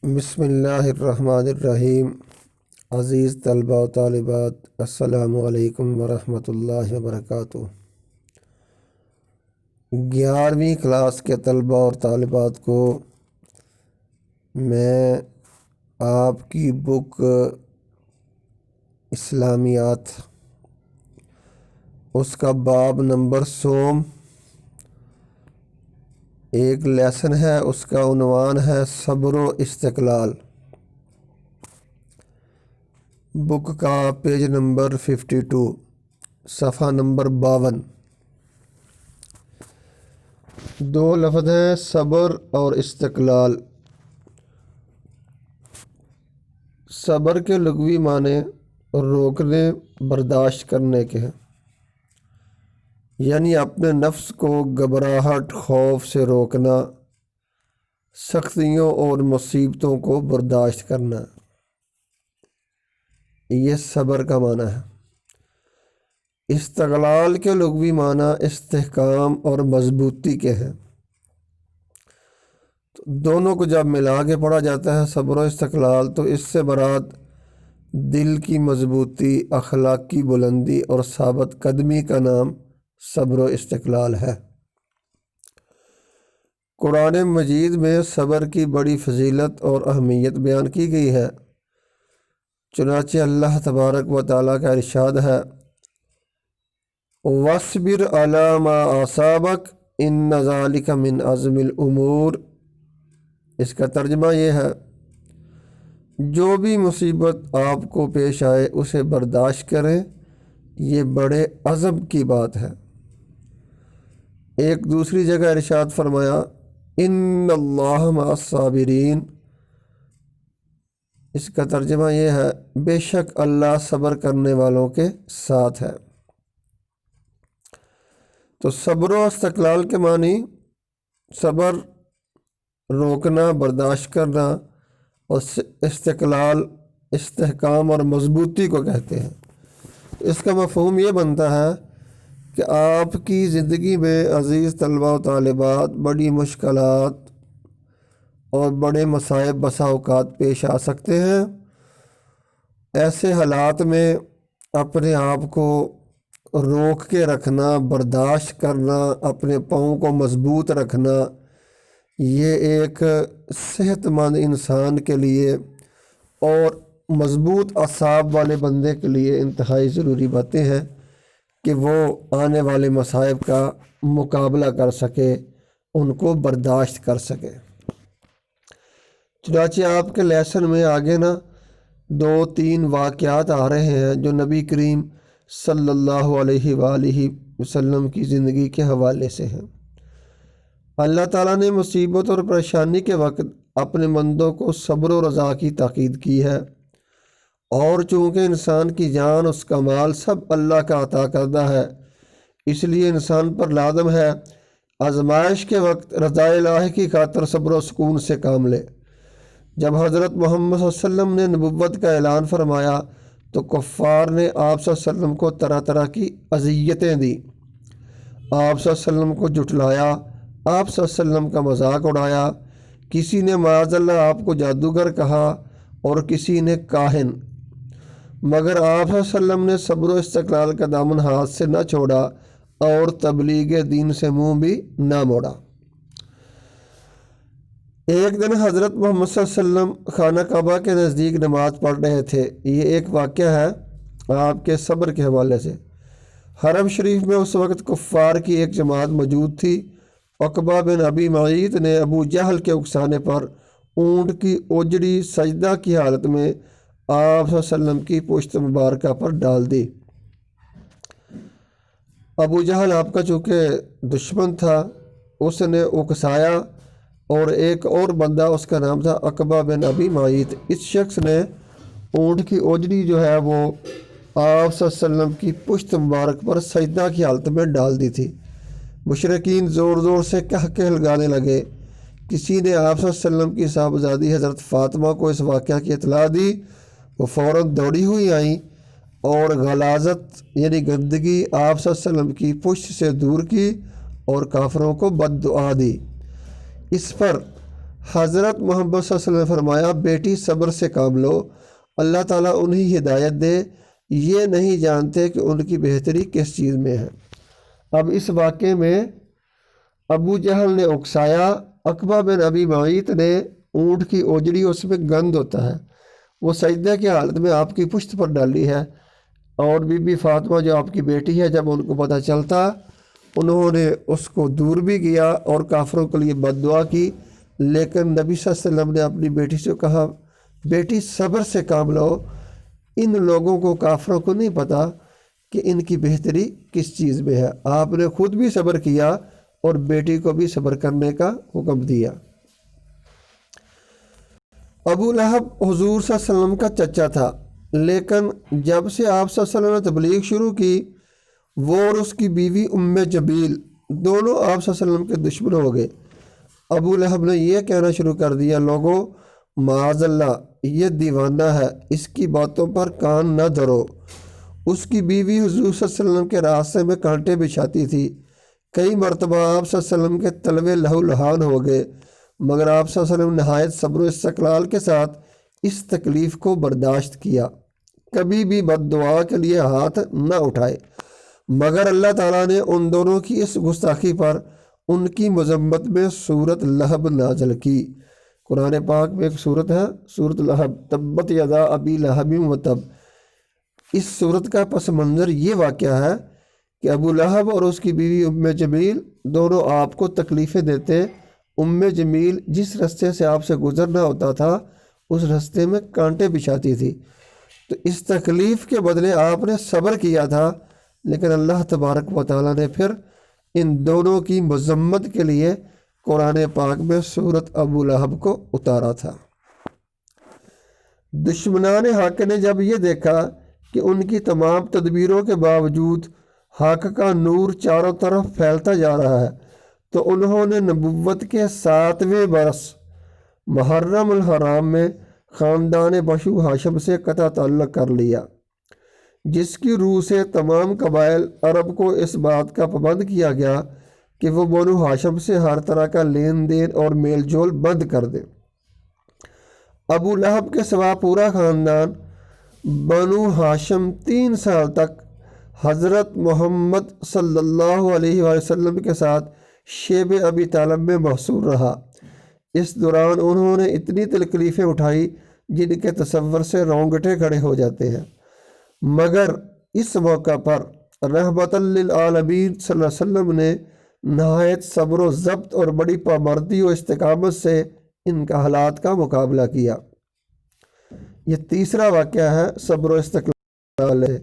بسم اللہ الرحمن الرحیم۔ عزیز طلباء و طالبات، السلام علیکم ورحمۃ اللہ وبرکاتہ۔ 11ویں کلاس کے طلباء اور طالبات کو میں آپ کی بک اسلامیات، اس کا باب نمبر سوم ایک لیسن ہے، اس کا عنوان ہے صبر و استقلال۔ بک کا پیج نمبر 52، صفحہ نمبر 52۔ دو لفظ ہیں، صبر اور استقلال۔ صبر کے لغوی معنی روکنے، برداشت کرنے کے ہیں، یعنی اپنے نفس کو گھبراہٹ، خوف سے روکنا، سختیوں اور مصیبتوں کو برداشت کرنا، یہ صبر کا معنی ہے۔ استقلال کے لغوی معنی استحکام اور مضبوطی کے ہیں۔ دونوں کو جب ملا کے پڑھا جاتا ہے صبر و استقلال، تو اس سے مراد دل کی مضبوطی، اخلاق کی بلندی اور ثابت قدمی کا نام صبر و استقلال ہے۔ قرآن مجید میں صبر کی بڑی فضیلت اور اہمیت بیان کی گئی ہے۔ چنانچہ اللہ تبارک و تعالیٰ کا ارشاد ہے، وَاصْبِرْ عَلَىٰ مَا أَصَابَكَ إِنَّ ذَلِكَ مِنْ عَزْمِ الْأُمُورِ۔ اس کا ترجمہ یہ ہے، جو بھی مصیبت آپ کو پیش آئے اسے برداشت کریں، یہ بڑے عزم کی بات ہے۔ ایک دوسری جگہ ارشاد فرمایا، ان اللہ مع الصابرین۔ اس کا ترجمہ یہ ہے، بے شک اللہ صبر کرنے والوں کے ساتھ ہے۔ تو صبر و استقلال کے معنی صبر، روکنا، برداشت کرنا، اور استقلال، استحکام اور مضبوطی کو کہتے ہیں۔ اس کا مفہوم یہ بنتا ہے کہ آپ کی زندگی میں عزیز طلباء و طالبات بڑی مشکلات اور بڑے مصائب بسا اوقات پیش آ سکتے ہیں۔ ایسے حالات میں اپنے آپ کو روک کے رکھنا، برداشت کرنا، اپنے پاؤں کو مضبوط رکھنا، یہ ایک صحت مند انسان کے لیے اور مضبوط اعصاب والے بندے کے لیے انتہائی ضروری باتیں ہیں کہ وہ آنے والے مصائب کا مقابلہ کر سکے، ان کو برداشت کر سکے۔ چنانچہ آپ کے لیسن میں آگے 2-3 واقعات آ رہے ہیں جو نبی کریم صلی اللہ علیہ وآلہ وسلم کی زندگی کے حوالے سے ہیں۔ اللہ تعالیٰ نے مصیبت اور پریشانی کے وقت اپنے بندوں کو صبر و رضا کی تاکید کی ہے، اور چونکہ انسان کی جان، اس کا مال سب اللہ کا عطا کردہ ہے، اس لیے انسان پر لازم ہے آزمائش کے وقت رضا الہی کی خاطر صبر و سکون سے کام لے۔ جب حضرت محمد صلی اللہ علیہ وسلم نے نبوت کا اعلان فرمایا تو کفار نے آپ صلی اللہ علیہ وسلم کو طرح طرح کی اذیتیں دی، آپ صلی اللہ علیہ وسلم کو جھٹلایا، آپ صلی اللہ علیہ وسلم کا مذاق اڑایا، کسی نے معاذ اللہ آپ کو جادوگر کہا اور کسی نے کاہن، مگر آپ صلی اللہ علیہ وسلم نے صبر و استقلال کا دامن ہاتھ سے نہ چھوڑا اور تبلیغ دین سے منہ بھی نہ موڑا۔ ایک دن حضرت محمد صلی اللہ علیہ وسلم خانہ کعبہ کے نزدیک نماز پڑھ رہے تھے۔ یہ ایک واقعہ ہے آپ کے صبر کے حوالے سے۔ حرم شریف میں اس وقت کفار کی ایک جماعت موجود تھی۔ عقبہ بن ابی معیط نے ابو جہل کے اکسانے پر اونٹ کی اوجڑی سجدہ کی حالت میں آپ صلی اللہ علیہ وسلم کی پشت مبارکہ پر ڈال دی۔ ابو جہل آپ کا چونکہ دشمن تھا، اس نے اکسایا، اور ایک اور بندہ، اس کا نام تھا عقبہ بن ابی معیط، اس شخص نے اونٹ کی اوجڑی جو ہے وہ آپ صلی اللہ علیہ وسلم کی پشت مبارک پر سجدہ کی حالت میں ڈال دی تھی۔ مشرکین زور زور سے کہہ لگانے لگے۔ کسی نے آپ صلی اللہ علیہ وسلم کی صاحبزادی حضرت فاطمہ کو اس واقعہ کی اطلاع دی۔ وہ فوراً دوڑی ہوئی آئیں اور غلاظت یعنی گندگی آپ صلی اللہ علیہ وسلم کی پشت سے دور کی اور کافروں کو بد دعا دی۔ اس پر حضرت محمد صلی اللہ علیہ وسلم نے فرمایا بیٹی صبر سے کام لو، اللہ تعالیٰ انہیں ہدایت دے، یہ نہیں جانتے کہ ان کی بہتری کس چیز میں ہے۔ اب اس واقعے میں ابو جہل نے اکسایا، عقبہ بن ابی معیط نے اونٹ کی اوجڑی، اس میں گند ہوتا ہے، وہ سجدہ کی حالت میں آپ کی پشت پر ڈالی ہے، اور بی بی فاطمہ جو آپ کی بیٹی ہے، جب ان کو پتہ چلتا انہوں نے اس کو دور بھی کیا اور کافروں کے لیے بد دعا کی، لیکن نبی صلی اللہ علیہ وسلم نے اپنی بیٹی سے کہا بیٹی صبر سے کام لو، ان لوگوں کو کافروں کو نہیں پتہ کہ ان کی بہتری کس چیز میں ہے۔ آپ نے خود بھی صبر کیا اور بیٹی کو بھی صبر کرنے کا حکم دیا۔ ابو لہب حضور صلی اللہ علیہ وسلم کا چچا تھا، لیکن جب سے آپ صلی اللہ علیہ وسلم نے تبلیغ شروع کی، وہ اور اس کی بیوی ام جمیل دونوں آپ صلی اللہ علیہ وسلم کے دشمن ہو گئے۔ ابو لہب نے یہ کہنا شروع کر دیا، لوگوں معاذ اللہ، یہ دیوانہ ہے، اس کی باتوں پر کان نہ دھرو۔ اس کی بیوی حضور صلی اللہ علیہ وسلم کے راستے میں کانٹے بچھاتی تھی، کئی مرتبہ آپ صلی اللہ علیہ وسلم کے تلوے لہو لہان ہو گئے، مگر آپ صلی اللہ علیہ وسلم نہایت صبر و استقلال کے ساتھ اس تکلیف کو برداشت کیا، کبھی بھی بد دعا کے لیے ہاتھ نہ اٹھائے۔ مگر اللہ تعالیٰ نے ان دونوں کی اس گستاخی پر ان کی مذمت میں سورۃ لہب نازل کی۔ قرآن پاک میں ایک سورت ہے، سورۃ لہب، تبت یدا ابی لہب وتب۔ اس سورت کا پس منظر یہ واقعہ ہے کہ ابو لہب اور اس کی بیوی ام جمیل دونوں آپ کو تکلیفیں دیتے۔ ام جمیل جس رستے سے آپ سے گزرنا ہوتا تھا اس رستے میں کانٹے بچھاتی تھی، تو اس تکلیف کے بدلے آپ نے صبر کیا تھا، لیکن اللہ تبارک و تعالیٰ نے پھر ان دونوں کی مذمت کے لیے قرآن پاک میں سورۃ ابو لہب کو اتارا تھا۔ دشمنان حق نے جب یہ دیکھا کہ ان کی تمام تدبیروں کے باوجود حق کا نور چاروں طرف پھیلتا جا رہا ہے، تو انہوں نے نبوت کے 7ویں برس محرم الحرام میں خاندان بنو ہاشم سے قطع تعلق کر لیا، جس کی روح سے تمام قبائل عرب کو اس بات کا پابند کیا گیا کہ وہ بنو ہاشم سے ہر طرح کا لین دین اور میل جول بند کر دیں۔ ابو لہب کے سوا پورا خاندان بنو ہاشم 3 سال تک حضرت محمد صلی اللہ علیہ وآلہ وسلم کے ساتھ شیب ابی طالب میں محصور رہا۔ اس دوران انہوں نے اتنی تکلیفیں اٹھائی جن کے تصور سے رونگٹے کھڑے ہو جاتے ہیں، مگر اس موقع پر رحمت للعالمین صلی اللہ علیہ وسلم نے نہایت صبر و ضبط اور بڑی پامردی و استقامت سے ان کا حالات کا مقابلہ کیا۔ یہ تیسرا واقعہ ہے صبر و استقلال ہے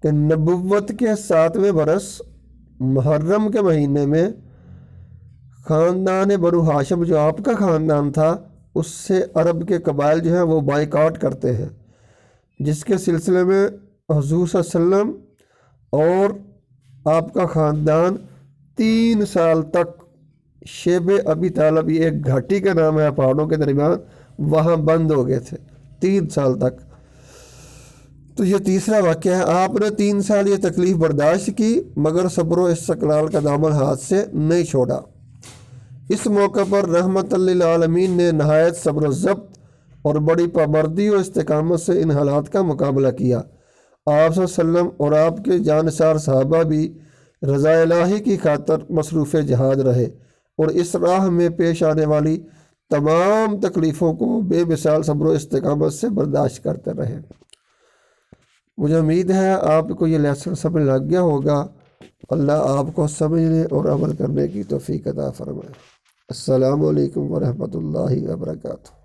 کہ نبوت کے 7ویں برس محرم کے مہینے میں خاندان بنو ہاشم جو آپ کا خاندان تھا اس سے عرب کے قبائل جو ہیں وہ بائیکاٹ کرتے ہیں، جس کے سلسلے میں حضور صلی اللہ علیہ وسلم اور آپ کا خاندان 3 سال تک شیب ابی طالب، یہ ایک گھاٹی کا نام ہے پہاڑوں کے درمیان، وہاں بند ہو گئے تھے 3 سال تک۔ تو یہ تیسرا واقعہ ہے، آپ نے 3 سال یہ تکلیف برداشت کی مگر صبر و استقلال کا دامن ہاتھ سے نہیں چھوڑا۔ اس موقع پر رحمت للعالمین نے نہایت صبر و ضبط اور بڑی پابندی و استقامت سے ان حالات کا مقابلہ کیا۔ آپ صلی اللہ علیہ وسلم اور آپ کے جانثار صحابہ بھی رضا الہی کی خاطر مصروف جہاد رہے اور اس راہ میں پیش آنے والی تمام تکلیفوں کو بے مثال صبر و استقامت سے برداشت کرتے رہے۔ مجھے امید ہے آپ کو یہ لیسن سمجھ لگ گیا ہوگا۔ اللہ آپ کو سمجھنے اور عمل کرنے کی توفیق عطا فرمائے۔ السلام علیکم ورحمۃ اللہ وبرکاتہ۔